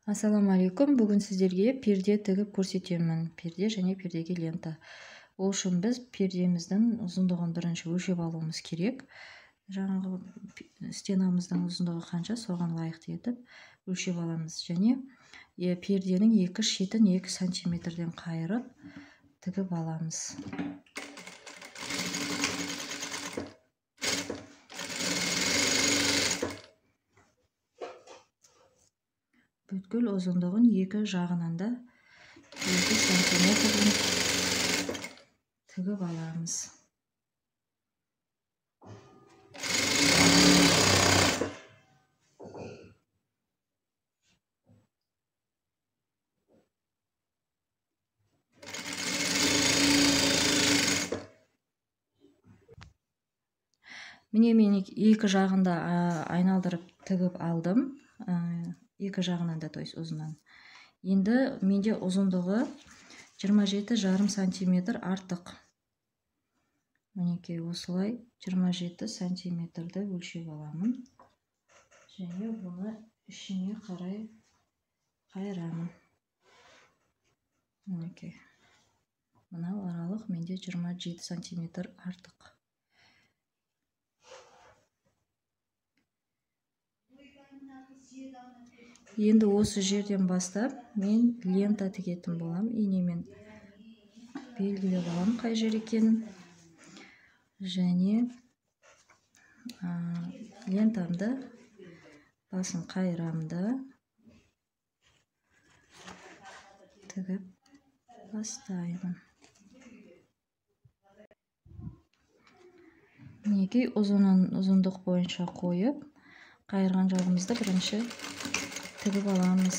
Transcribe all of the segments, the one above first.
Ассаламу алейкум. Бүгін сіздерге перде тігіп көрсетемін. Перде және пердеге лента. Ол үшін біз пердеміздің ұзындығын бірінші өлшеп алуымыз керек. Жаңағы стенамыздың ұзындығы қанша, соған лайықты етіп өлшеп аламыз. Және перденің екі шетін 2 сантиметрден қайырып тігіп аламыз. Бүткіл ұзындығын екі жағынан да 2 сантиметрден тігіп аламыз. Міне мен екі жағында айналдырып тігіп алдым. Екі жағынан да, то есть ұзынан. Енді менде ұзындығы 27,5 сантиметр артық. Мінекей осылай 27 сантиметрді өлшеп аламын. Және бұны ішіне қарай қайырамын. Мінекей. Мынау аралық менде 27 сантиметр артық. Енді осы жерден бастап мен лента тігетін болам. Инемен белгілеп аламын қай жер екенін. Және лентамды басын қайырамын да тігіп бастаймын. Мінекей ұзындық бойынша қойып, қайырған жағымызды бірінші тігіп аламыз.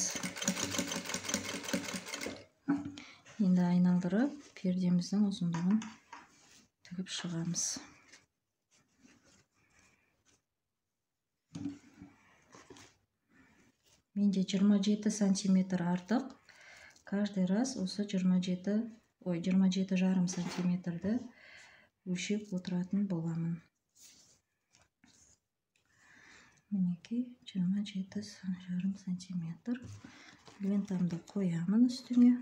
Енді айналдырып пердеміздің ұзындығын тігіп шығамыз. Менде 27 сантиметр артық. Каждый раз осы 27,5 сантиметрді өлшеп отыратын боламын. Мінекей 27,5 сантиметр. Лентамды қоямын үстіне.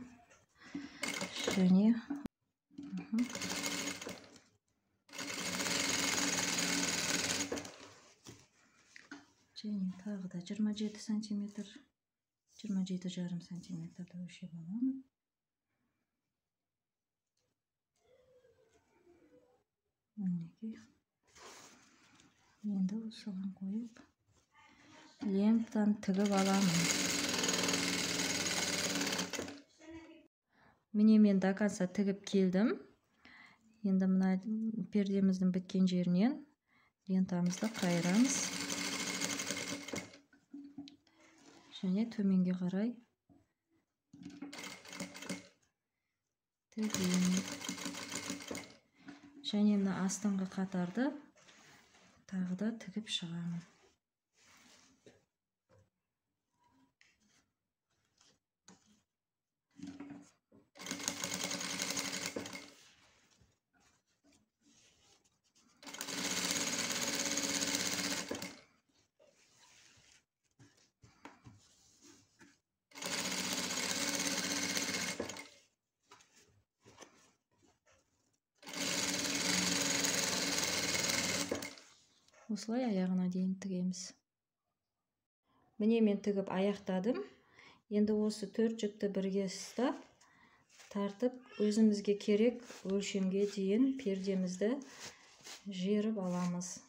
Және тағы да 27 сантиметр, 27,5 сантиметрді өлшеп аламын. Мінекей. Енді осыған қойып лентаны тігіп аламын. Міне мен до конца тігіп келдім. Енді мына пердеміздің біткен жерінен лентамызды қайырамыз. Және төменге қарай тігемін. Және мына астыңғы қатарды тағы да тігіп шығамын. Осылай аяғына дейін тігеміз. Міне мен тігіп аяқтадым. Енді осы 4 жіпті бірге ұстап, тартып, өзімізге керек өлшемге дейін пердемізді жеріп аламыз.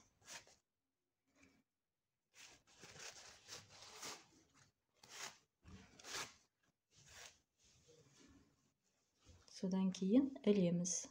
Содан кейін ілеміз.